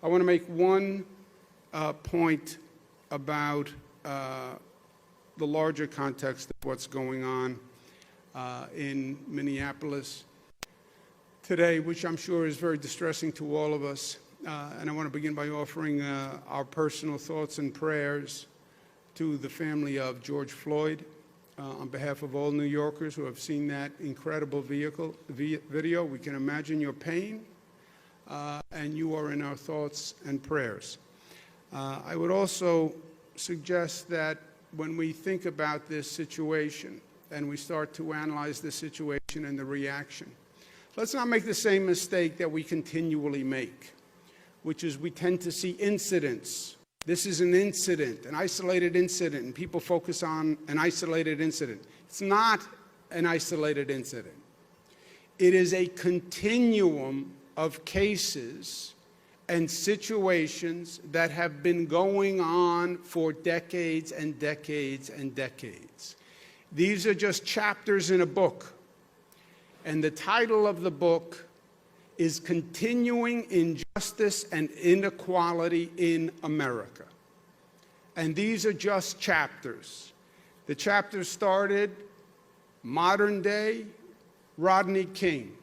I want to make one point about the larger context of what's going on in Minneapolis today, which I'm sure is very distressing to all of us. And I want to begin by offering our personal thoughts and prayers to the family of George Floyd, on behalf of all New Yorkers who have seen that incredible video. We can imagine your pain, and you are in our thoughts and prayers. I would also suggest that when we think about this situation and we start to analyze the situation and the reaction, let's not make the same mistake that we continually make, which is we tend to see incidents. This is an incident, an isolated incident, and people focus on an isolated incident. It's not an isolated incident. It is a continuum of cases and situations that have been going on for decades and decades and decades. These are just chapters in a book, and the title of the book is Continuing Injustice and Inequality in America. And these are just chapters. The chapters started modern day Rodney King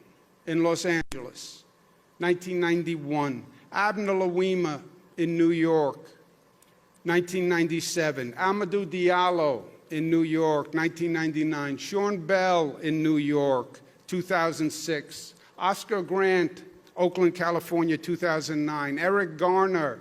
in Los Angeles, 1991. Abner Louima in New York, 1997. Amadou Diallo in New York, 1999. Sean Bell in New York, 2006. Oscar Grant, Oakland, California, 2009. Eric Garner,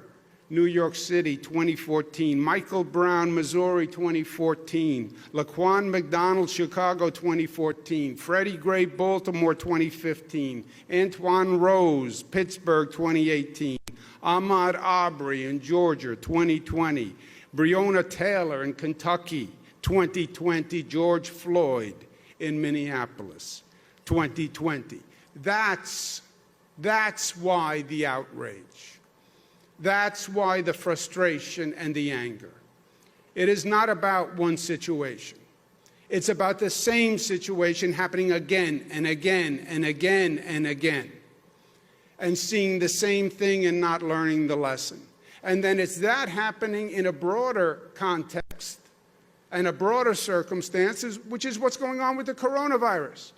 New York City, 2014. Michael Brown, Missouri, 2014. Laquan McDonald, Chicago, 2014. Freddie Gray, Baltimore, 2015. Antoine Rose, Pittsburgh, 2018. Ahmaud Arbery in Georgia, 2020. Breonna Taylor in Kentucky, 2020. George Floyd in Minneapolis, 2020. That's why the outrage. That's why the frustration and the anger. It is not about one situation. It's about the same situation happening again and again and again and again, and seeing the same thing and not learning the lesson. And then it's that happening in a broader context and a broader circumstances, which is what's going on with the coronavirus,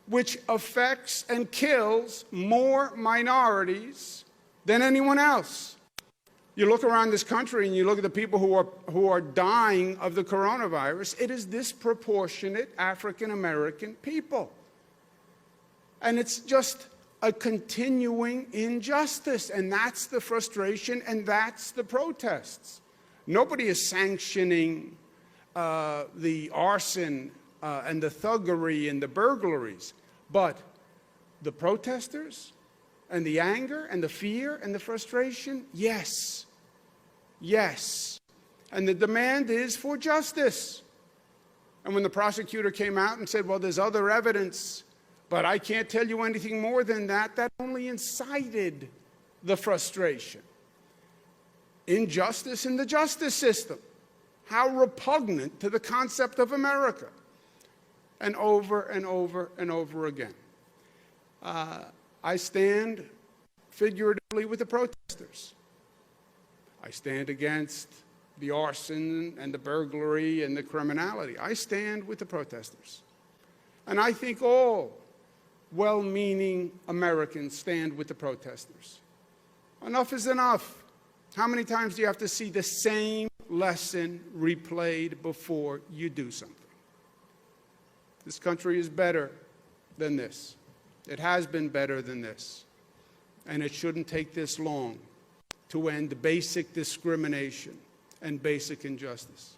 which affects and kills more minorities than anyone else. You look around this country and you look at the people who are dying of the coronavirus, it is disproportionate African American people. And it's just a continuing injustice, and that's the frustration and that's the protests. Nobody is sanctioning the arson and the thuggery and the burglaries. But the protesters and the anger and the fear and the frustration, yes, yes. And the demand is for justice. And when the prosecutor came out and said, well, there's other evidence, but I can't tell you anything more than that, that only incited the frustration. Injustice in the justice system. How repugnant to the concept of America. And over and over and over again. I stand figuratively with the protesters. I stand against the arson and the burglary and the criminality. I stand with the protesters. And I think all well-meaning Americans stand with the protesters. Enough is enough. How many times do you have to see the same lesson replayed before you do something? This country is better than this. It has been better than this. And it shouldn't take this long to end basic discrimination and basic injustice.